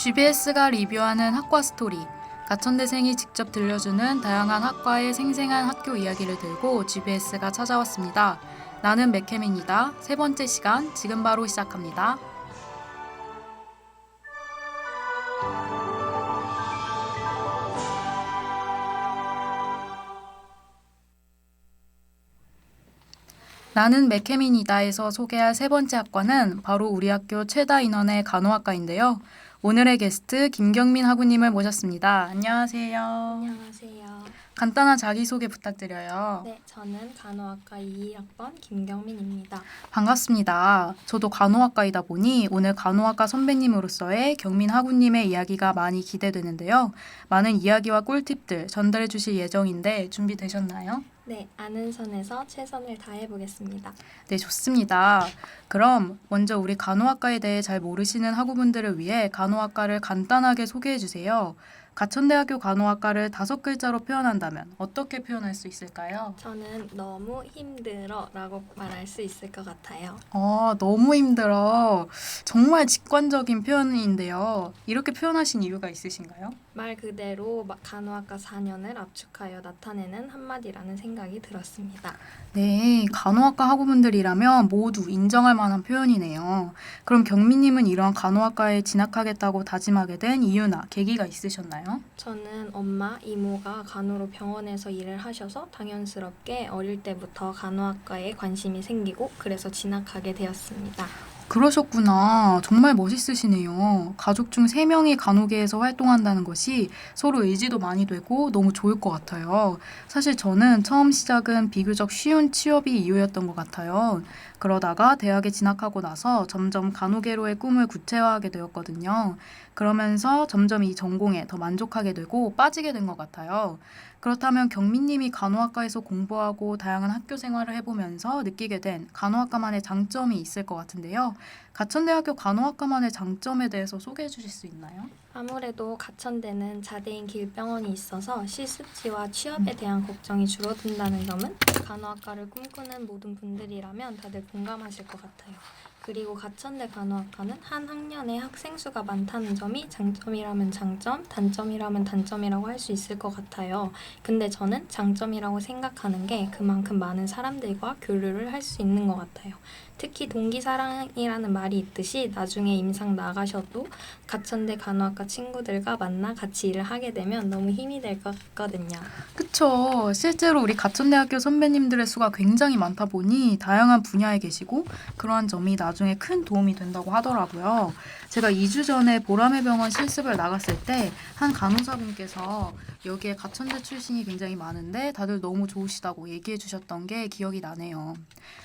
GBS가 리뷰하는 학과 스토리. 가천대생이 직접 들려주는 다양한 학과의 생생한 학교 이야기를 들고 GBS가 찾아왔습니다. 나는 맥캠입니다. 세 번째 시간 지금 바로 시작합니다. 나는 맥케민이다에서 소개할 세 번째 학과는 바로 우리 학교 최다 인원의 간호학과인데요. 오늘의 게스트 김경민 학우님을 모셨습니다. 안녕하세요. 안녕하세요. 간단한 자기소개 부탁드려요. 네, 저는 간호학과 21학번 김경민입니다. 반갑습니다. 저도 간호학과이다 보니 오늘 간호학과 선배님으로서의 경민 학우님의 이야기가 많이 기대되는데요. 많은 이야기와 꿀팁들 전달해 주실 예정인데 준비되셨나요? 네, 아는 선에서 최선을 다해보겠습니다. 네, 좋습니다. 그럼 먼저 우리 간호학과에 대해 잘 모르시는 학우분들을 위해 간호학과를 간단하게 소개해 주세요. 가천대학교 간호학과를 5글자로 표현한다면 어떻게 표현할 수 있을까요? 저는 너무 힘들어 라고 말할 수 있을 것 같아요. 너무 힘들어. 정말 직관적인 표현인데요. 이렇게 표현하신 이유가 있으신가요? 말 그대로 간호학과 4년을 압축하여 나타내는 한마디라는 생각이 들었습니다. 네, 간호학과 학우분들이라면 모두 인정할 만한 표현이네요. 그럼 경민님은 이런 간호학과에 진학하겠다고 다짐하게 된 이유나 계기가 있으셨나요? 저는 엄마, 이모가 간호로 병원에서 일을 하셔서 당연스럽게 어릴 때부터 간호학과에 관심이 생기고 그래서 진학하게 되었습니다. 그러셨구나. 정말 멋있으시네요. 가족 중 3명이 간호계에서 활동한다는 것이 서로 의지도 많이 되고 너무 좋을 것 같아요. 사실 저는 처음 시작은 비교적 쉬운 취업이 이유였던 것 같아요. 그러다가 대학에 진학하고 나서 점점 간호계로의 꿈을 구체화하게 되었거든요. 그러면서 점점 이 전공에 더 만족하게 되고 빠지게 된 것 같아요. 그렇다면 경민님이 간호학과에서 공부하고 다양한 학교 생활을 해보면서 느끼게 된 간호학과만의 장점이 있을 것 같은데요. 가천대학교 간호학과만의 장점에 대해서 소개해 주실 수 있나요? 아무래도 가천대는 자대인 길병원이 있어서 실습지와 취업에 대한 걱정이 줄어든다는 점은 간호학과를 꿈꾸는 모든 분들이라면 다들 공감하실 것 같아요. 그리고 가천대 간호학과는 한 학년에 학생 수가 많다는 점이 장점이라면 장점, 단점이라면 단점이라고 할 수 있을 것 같아요. 근데 저는 장점이라고 생각하는 게 그만큼 많은 사람들과 교류를 할 수 있는 것 같아요. 특히 동기사랑이라는 말이 있듯이 나중에 임상 나가셔도 가천대 간호학과 친구들과 만나 같이 일을 하게 되면 너무 힘이 될 것 같거든요. 그쵸. 실제로 우리 가천대학교 선배님들의 수가 굉장히 많다 보니 다양한 분야에 계시고 그러한 점이 나중에 큰 도움이 된다고 하더라고요. 제가 2주 전에 보라매 병원 실습을 나갔을 때 한 간호사분께서 여기에 가천대 출신이 굉장히 많은데 다들 너무 좋으시다고 얘기해 주셨던 게 기억이 나네요.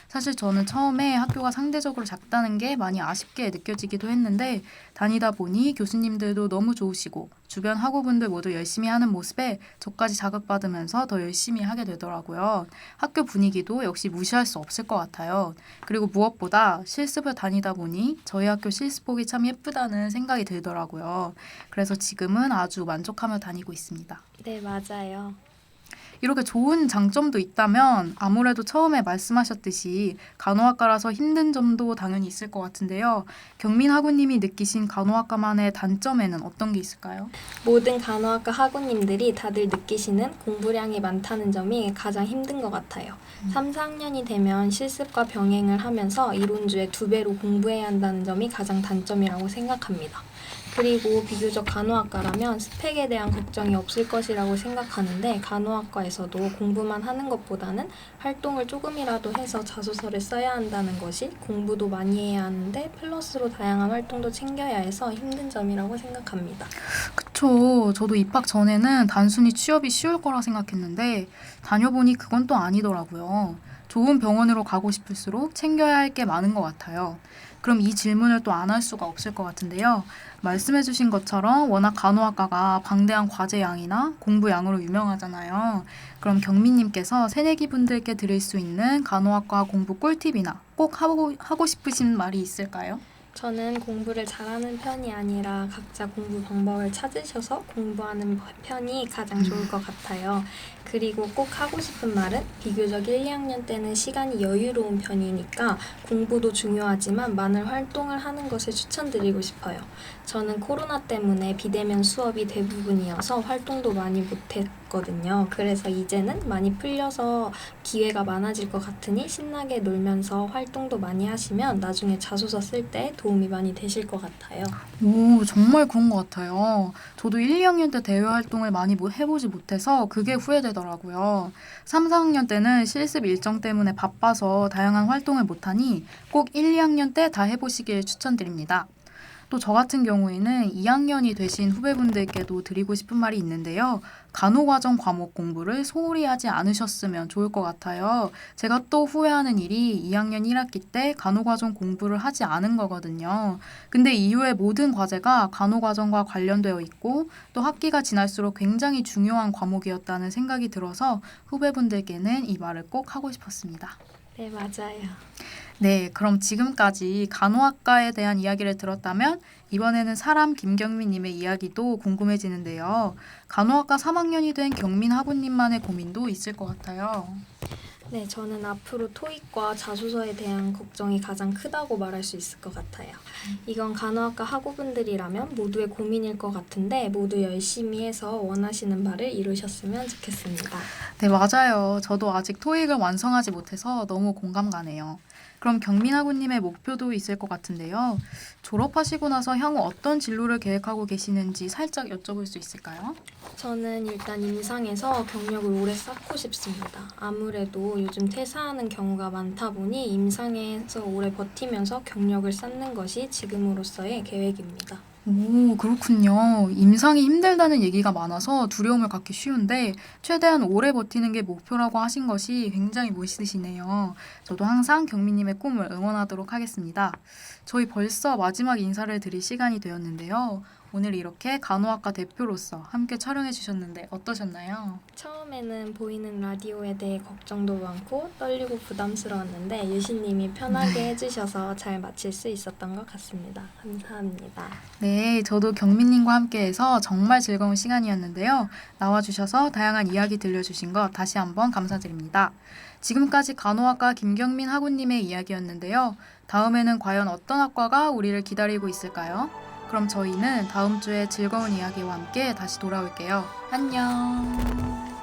사실 저는 처음에 학교가 상대적으로 작다는 게 많이 아쉽게 느껴지기도 했는데 다니다 보니 교수님들도 너무 좋으시고 주변 학우분들 모두 열심히 하는 모습에 저까지 자극받으면서 더 열심히 하게 되더라고요. 학교 분위기도 역시 무시할 수 없을 것 같아요. 그리고 무엇보다 실습을 다니다 보니 저희 학교 실습복이 참 예쁘다는 생각이 들더라고요. 그래서 지금은 아주 만족하며 다니고 있습니다. 네, 맞아요. 이렇게 좋은 장점도 있다면 아무래도 처음에 말씀하셨듯이 간호학과라서 힘든 점도 당연히 있을 것 같은데요. 경민 학우님이 느끼신 간호학과만의 단점에는 어떤 게 있을까요? 모든 간호학과 학우님들이 다들 느끼시는 공부량이 많다는 점이 가장 힘든 것 같아요. 3, 4학년이 되면 실습과 병행을 하면서 이론주의 2배로 공부해야 한다는 점이 가장 단점이라고 생각합니다. 그리고 비교적 간호학과라면 스펙에 대한 걱정이 없을 것이라고 생각하는데 간호학과에서도 공부만 하는 것보다는 활동을 조금이라도 해서 자소서를 써야 한다는 것이 공부도 많이 해야 하는데 플러스로 다양한 활동도 챙겨야 해서 힘든 점이라고 생각합니다. 그쵸. 저도 입학 전에는 단순히 취업이 쉬울 거라 생각했는데 다녀보니 그건 또 아니더라고요. 좋은 병원으로 가고 싶을수록 챙겨야 할 게 많은 것 같아요. 그럼 이 질문을 또 안 할 수가 없을 것 같은데요. 말씀해주신 것처럼 워낙 간호학과가 방대한 과제 양이나 공부 양으로 유명하잖아요. 그럼 경민님께서 새내기 분들께 드릴 수 있는 간호학과 공부 꿀팁이나 꼭 하고 싶으신 말이 있을까요? 저는 공부를 잘하는 편이 아니라 각자 공부 방법을 찾으셔서 공부하는 편이 가장 좋을 것 같아요. 그리고 꼭 하고 싶은 말은 비교적 1, 2학년 때는 시간이 여유로운 편이니까 공부도 중요하지만 많은 활동을 하는 것을 추천드리고 싶어요. 저는 코로나 때문에 비대면 수업이 대부분이어서 활동도 많이 못했거든요. 그래서 이제는 많이 풀려서 기회가 많아질 것 같으니 신나게 놀면서 활동도 많이 하시면 나중에 자소서 쓸 때 도움이 많이 되실 것 같아요. 오, 정말 그런 것 같아요. 저도 1, 2학년 때 대외 활동을 많이 해보지 못해서 그게 후회되더라고요. 3, 4학년 때는 실습 일정 때문에 바빠서 다양한 활동을 못하니 꼭 1, 2학년 때 다 해보시길 추천드립니다. 또 저 같은 경우에는 2학년이 되신 후배분들께도 드리고 싶은 말이 있는데요. 간호과정 과목 공부를 소홀히 하지 않으셨으면 좋을 것 같아요. 제가 또 후회하는 일이 2학년 1학기 때 간호과정 공부를 하지 않은 거거든요. 근데 이후에 모든 과제가 간호과정과 관련되어 있고 또 학기가 지날수록 굉장히 중요한 과목이었다는 생각이 들어서 후배분들께는 이 말을 꼭 하고 싶었습니다. 네, 맞아요. 네, 그럼 지금까지 간호학과에 대한 이야기를 들었다면 이번에는 사람 김경민님의 이야기도 궁금해지는데요. 간호학과 3학년이 된 경민 학우님만의 고민도 있을 것 같아요. 네, 저는 앞으로 토익과 자소서에 대한 걱정이 가장 크다고 말할 수 있을 것 같아요. 이건 간호학과 학우분들이라면 모두의 고민일 것 같은데 모두 열심히 해서 원하시는 바를 이루셨으면 좋겠습니다. 네, 맞아요. 저도 아직 토익을 완성하지 못해서 너무 공감 가네요. 그럼 경민 학우님의 목표도 있을 것 같은데요. 졸업하시고 나서 향후 어떤 진로를 계획하고 계시는지 살짝 여쭤볼 수 있을까요? 저는 일단 임상에서 경력을 오래 쌓고 싶습니다. 아무래도 요즘 퇴사하는 경우가 많다 보니 임상에서 오래 버티면서 경력을 쌓는 것이 지금으로서의 계획입니다. 오, 그렇군요. 임상이 힘들다는 얘기가 많아서 두려움을 갖기 쉬운데 최대한 오래 버티는 게 목표라고 하신 것이 굉장히 멋있으시네요. 저도 항상 경민님의 꿈을 응원하도록 하겠습니다. 저희 벌써 마지막 인사를 드릴 시간이 되었는데요. 오늘 이렇게 간호학과 대표로서 함께 촬영해 주셨는데 어떠셨나요? 처음에는 보이는 라디오에 대해 걱정도 많고 떨리고 부담스러웠는데 유신님이 편하게 해주셔서 잘 마칠 수 있었던 것 같습니다. 감사합니다. 네, 저도 경민님과 함께해서 정말 즐거운 시간이었는데요. 나와주셔서 다양한 이야기 들려주신 것 다시 한번 감사드립니다. 지금까지 간호학과 김경민 학우님의 이야기였는데요. 다음에는 과연 어떤 학과가 우리를 기다리고 있을까요? 그럼 저희는 다음 주에 즐거운 이야기와 함께 다시 돌아올게요. 안녕.